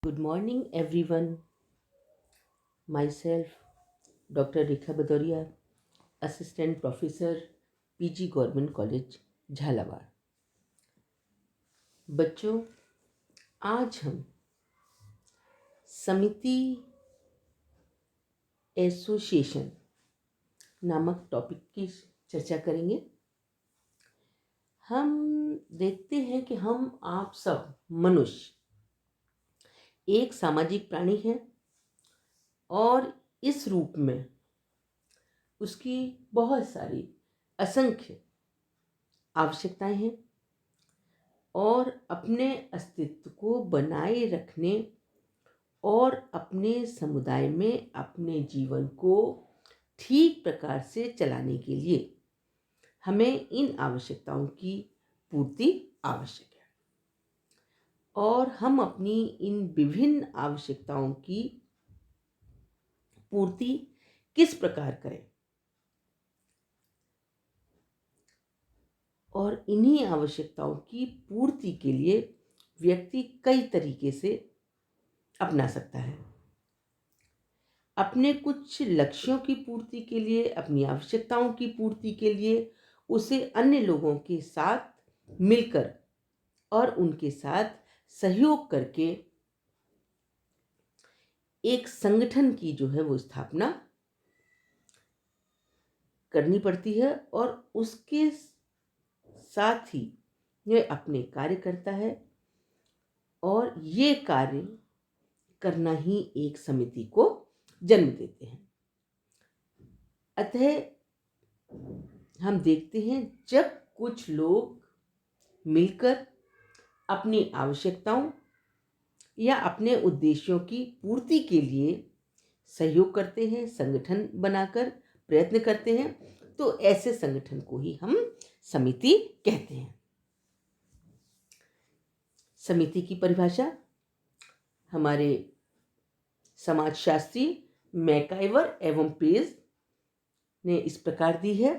Good morning, everyone. Myself, Dr. Rekha Badoria, Assistant Professor, PG Government College, Jhalawar. बच्चों, आज हम समिति एसोसिएशन नामक टॉपिक की चर्चा करेंगे। हम देखते हैं कि हम आप सब मनुष्य एक सामाजिक प्राणी हैं और इस रूप में उसकी बहुत सारी असंख्य आवश्यकताएं हैं और अपने अस्तित्व को बनाए रखने और अपने समुदाय में अपने जीवन को ठीक प्रकार से चलाने के लिए हमें इन आवश्यकताओं की पूर्ति आवश्यक है। और हम अपनी इन विभिन्न आवश्यकताओं की पूर्ति किस प्रकार करें, और इन्हीं आवश्यकताओं की पूर्ति के लिए व्यक्ति कई तरीके से अपना सकता है। अपने कुछ लक्ष्यों की पूर्ति के लिए, अपनी आवश्यकताओं की पूर्ति के लिए उसे अन्य लोगों के साथ मिलकर और उनके साथ सहयोग करके एक संगठन की जो है वो स्थापना करनी पड़ती है और उसके साथ ही यह अपने कार्य करता है और ये कार्य करना ही एक समिति को जन्म देते हैं। अतः हम देखते हैं जब कुछ लोग मिलकर अपनी आवश्यकताओं या अपने उद्देश्यों की पूर्ति के लिए सहयोग करते हैं, संगठन बनाकर प्रयत्न करते हैं, तो ऐसे संगठन को ही हम समिति कहते हैं। समिति की परिभाषा हमारे समाजशास्त्री मैकाइवर एवं पेज ने इस प्रकार दी है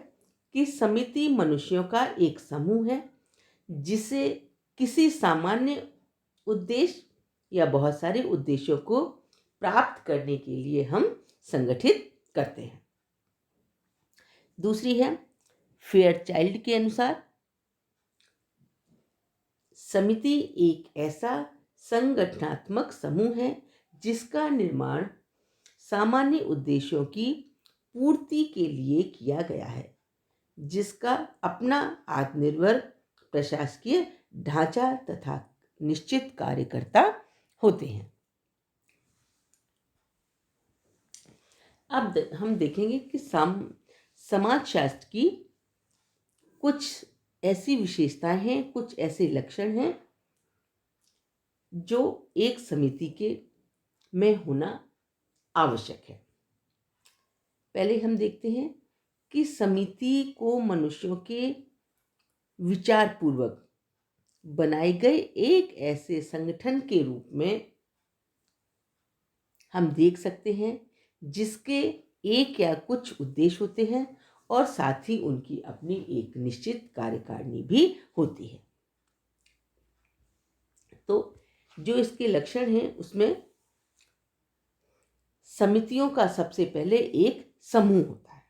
कि समिति मनुष्यों का एक समूह है जिसे किसी सामान्य उद्देश्य या बहुत सारे उद्देश्यों को प्राप्त करने के लिए हम संगठित करते हैं। दूसरी है फेयरचाइल्ड के अनुसार समिति एक ऐसा संगठनात्मक समूह है जिसका निर्माण सामान्य उद्देश्यों की पूर्ति के लिए किया गया है, जिसका अपना आत्मनिर्भर प्रशासकीय ढांचा तथा निश्चित कार्यकर्ता होते हैं। अब हम देखेंगे कि समाजशास्त्र की कुछ ऐसी विशेषताएं हैं, कुछ ऐसे लक्षण हैं जो एक समिति के में होना आवश्यक है। पहले हम देखते हैं कि समिति को मनुष्यों के विचार पूर्वक बनाए गए एक ऐसे संगठन के रूप में हम देख सकते हैं जिसके एक या कुछ उद्देश्य होते हैं और साथ ही उनकी अपनी एक निश्चित कार्यकारिणी भी होती है। तो जो इसके लक्षण हैं उसमें समितियों का सबसे पहले एक समूह होता है।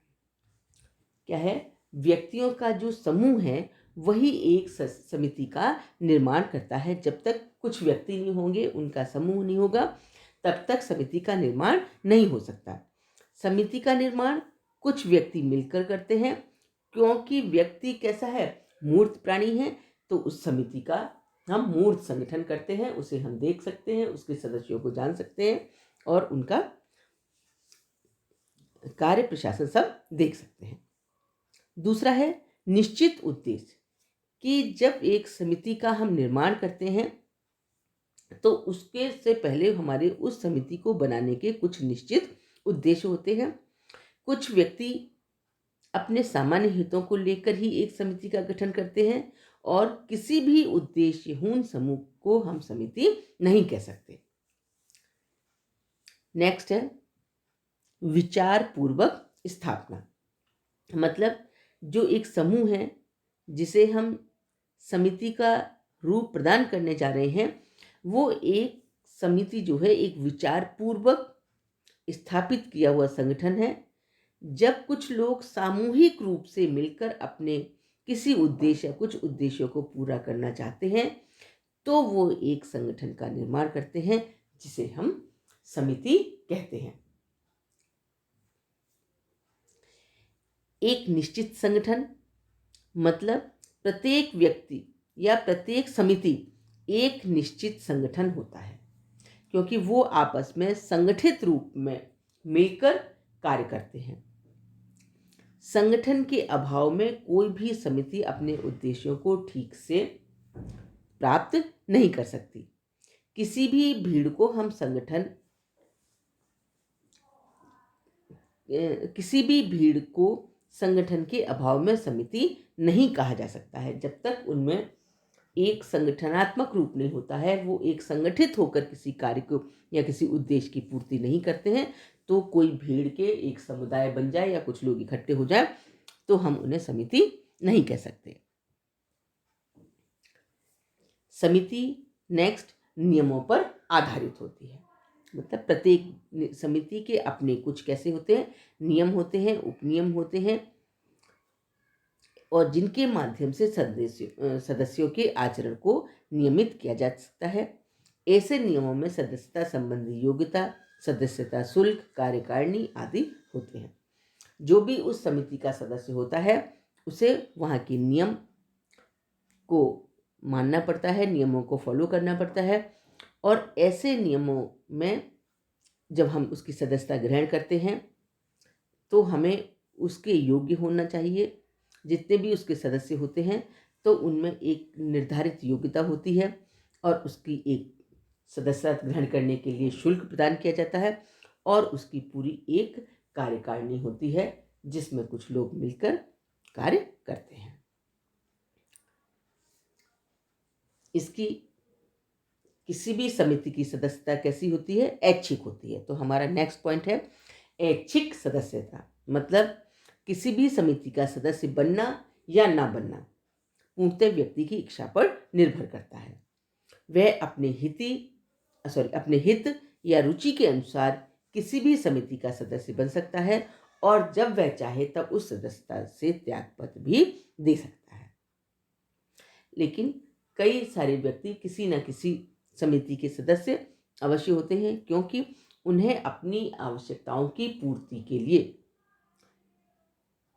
क्या है? व्यक्तियों का जो समूह है वही एक समिति का निर्माण करता है। जब तक कुछ व्यक्ति नहीं होंगे, उनका समूह नहीं होगा, तब तक समिति का निर्माण नहीं हो सकता। समिति का निर्माण कुछ व्यक्ति मिलकर करते हैं, क्योंकि व्यक्ति कैसा है? मूर्त प्राणी है, तो उस समिति का हम मूर्त संगठन करते हैं, उसे हम देख सकते हैं, उसके सदस्यों को जान सकते हैं और उनका कार्य प्रशासन सब देख सकते हैं। दूसरा है निश्चित उद्देश्य, कि जब एक समिति का हम निर्माण करते हैं तो उसके से पहले हमारे उस समिति को बनाने के कुछ निश्चित उद्देश्य होते हैं। कुछ व्यक्ति अपने सामान्य हितों को लेकर ही एक समिति का गठन करते हैं और किसी भी उद्देश्यहीन समूह को हम समिति नहीं कह सकते। नेक्स्ट है विचार पूर्वक स्थापना। मतलब जो एक समूह है जिसे हम समिति का रूप प्रदान करने जा रहे हैं, वो एक समिति जो है एक विचार पूर्वक स्थापित किया हुआ संगठन है। जब कुछ लोग सामूहिक रूप से मिलकर अपने किसी उद्देश्य या कुछ उद्देश्यों को पूरा करना चाहते हैं तो वो एक संगठन का निर्माण करते हैं, जिसे हम समिति कहते हैं। एक निश्चित संगठन मतलब प्रत्येक व्यक्ति या प्रत्येक समिति एक निश्चित संगठन होता है, क्योंकि वो आपस में संगठित रूप में मिलकर कार्य करते हैं। संगठन के अभाव में कोई भी समिति अपने उद्देश्यों को ठीक से प्राप्त नहीं कर सकती। किसी भी भीड़ को हम संगठन के अभाव में समिति नहीं कहा जा सकता है। जब तक उनमें एक संगठनात्मक रूप नहीं होता है, वो एक संगठित होकर किसी कार्य को या किसी उद्देश्य की पूर्ति नहीं करते हैं, तो कोई भीड़ के एक समुदाय बन जाए या कुछ लोग इकट्ठे हो जाए तो हम उन्हें समिति नहीं कह सकते। समिति नेक्स्ट नियमों पर आधारित होती है। मतलब प्रत्येक समिति के अपने कुछ कैसे होते हैं, नियम होते हैं, उपनियम होते हैं, और जिनके माध्यम से सदस्यों के आचरण को नियमित किया जा सकता है। ऐसे नियमों में सदस्यता संबंधी योग्यता, सदस्यता शुल्क, कार्यकारिणी आदि होते हैं। जो भी उस समिति का सदस्य होता है उसे वहाँ के नियम को मानना पड़ता है, नियमों को फॉलो करना पड़ता है, और ऐसे नियमों में जब हम उसकी सदस्यता ग्रहण करते हैं तो हमें उसके योग्य होना चाहिए। जितने भी उसके सदस्य होते हैं तो उनमें एक निर्धारित योग्यता होती है और उसकी एक सदस्यता ग्रहण करने के लिए शुल्क प्रदान किया जाता है, और उसकी पूरी एक कार्यकारिणी होती है जिसमें कुछ लोग मिलकर कार्य करते हैं। इसकी किसी भी समिति की सदस्यता कैसी होती है, ऐच्छिक होती है। तो हमारा नेक्स्ट पॉइंट है ऐच्छिक सदस्यता। मतलब किसी भी समिति का सदस्य बनना या ना बनना पूर्णतः व्यक्ति की इच्छा पर निर्भर करता है। वह अपने हित या रुचि के अनुसार किसी भी समिति का सदस्य बन सकता है, और जब वह चाहे तब उस सदस्यता से त्यागपत्र भी दे सकता है। लेकिन कई सारे व्यक्ति किसी न किसी समिति के सदस्य अवश्य होते हैं, क्योंकि उन्हें अपनी आवश्यकताओं की पूर्ति के लिए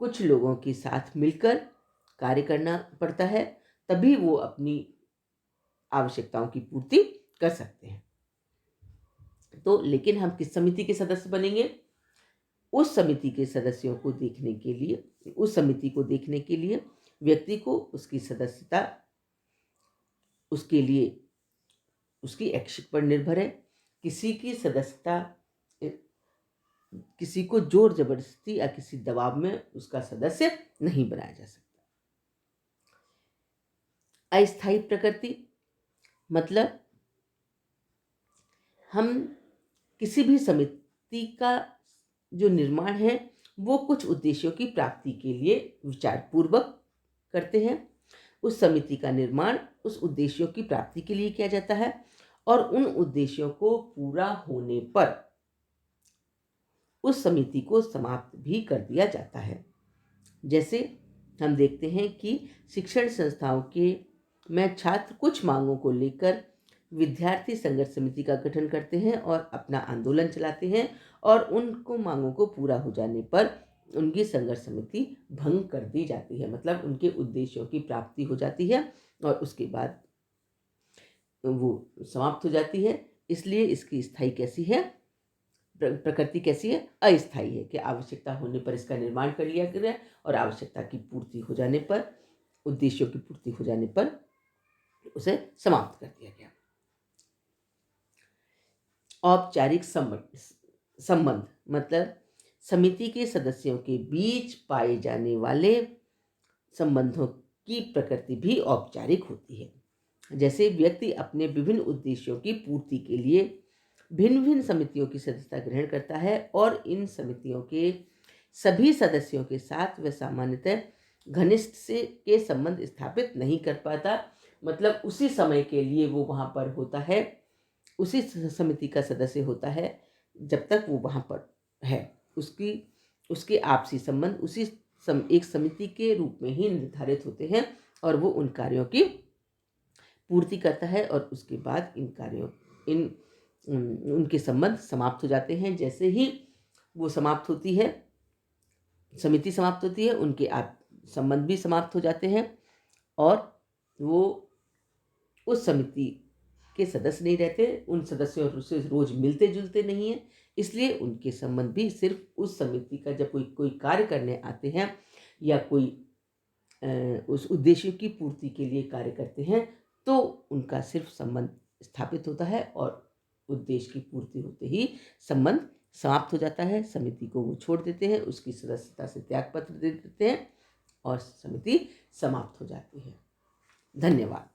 कुछ लोगों के साथ मिलकर कार्य करना पड़ता है, तभी वो अपनी आवश्यकताओं की पूर्ति कर सकते हैं। तो लेकिन हम किस समिति के सदस्य बनेंगे? उस समिति के सदस्यों को देखने के लिए, उस समिति को देखने के लिए व्यक्ति को उसकी सदस्यता उसके लिए उसकी ऐच्छिक पर निर्भर है। किसी की सदस्यता किसी को जोर जबरदस्ती या किसी दबाव में उसका सदस्य नहीं बनाया जा सकता। अस्थायी प्रकृति मतलब हम किसी भी समिति का जो निर्माण है वो कुछ उद्देश्यों की प्राप्ति के लिए विचार पूर्वक करते हैं। उस समिति का निर्माण उस उद्देश्यों की प्राप्ति के लिए किया जाता है, और उन उद्देश्यों को पूरा होने पर उस समिति को समाप्त भी कर दिया जाता है। जैसे हम देखते हैं कि शिक्षण संस्थाओं के में छात्र कुछ मांगों को लेकर विद्यार्थी संघर्ष समिति का गठन करते हैं और अपना आंदोलन चलाते हैं, और उनको मांगों को पूरा हो जाने पर उनकी संघर्ष समिति भंग कर दी जाती है। मतलब उनके उद्देश्यों की प्राप्ति हो जाती है और उसके बाद वो समाप्त हो जाती है। इसलिए इसकी स्थायी कैसी है, प्रकृति कैसी है? अस्थायी है कि आवश्यकता होने पर इसका निर्माण कर लिया गया और आवश्यकता की पूर्ति हो जाने पर, उद्देश्यों की पूर्ति हो जाने पर उसे समाप्त कर दिया गया। औपचारिक संबंध मतलब समिति के सदस्यों के बीच पाए जाने वाले संबंधों की प्रकृति भी औपचारिक होती है। जैसे व्यक्ति अपने विभिन्न उद्देश्यों की पूर्ति के लिए भिन्न भिन्न समितियों की सदस्यता ग्रहण करता है, और इन समितियों के सभी सदस्यों के साथ वह सामान्यतः घनिष्ठ के संबंध स्थापित नहीं कर पाता। मतलब उसी समय के लिए वो वहाँ पर होता है, उसी समिति का सदस्य होता है जब तक वो वहाँ पर है। उसके आपसी संबंध एक समिति के रूप में ही निर्धारित होते हैं और वो उन कार्यों की पूर्ति करता है और उसके बाद उनके संबंध समाप्त हो जाते हैं। जैसे ही वो समाप्त होती है, समिति समाप्त होती है, उनके आप संबंध भी समाप्त हो जाते हैं और वो उस समिति के सदस्य नहीं रहते, उन सदस्यों से रोज मिलते जुलते नहीं हैं। इसलिए उनके संबंध भी सिर्फ उस समिति का जब कोई कार्य करने आते हैं या कोई उस उद्देश्य की पूर्ति के लिए कार्य करते हैं तो उनका सिर्फ संबंध स्थापित होता है और उद्देश्य की पूर्ति होते ही संबंध समाप्त हो जाता है। समिति को वो छोड़ देते हैं, उसकी सदस्यता से त्याग पत्र दे देते हैं और समिति समाप्त हो जाती है। धन्यवाद।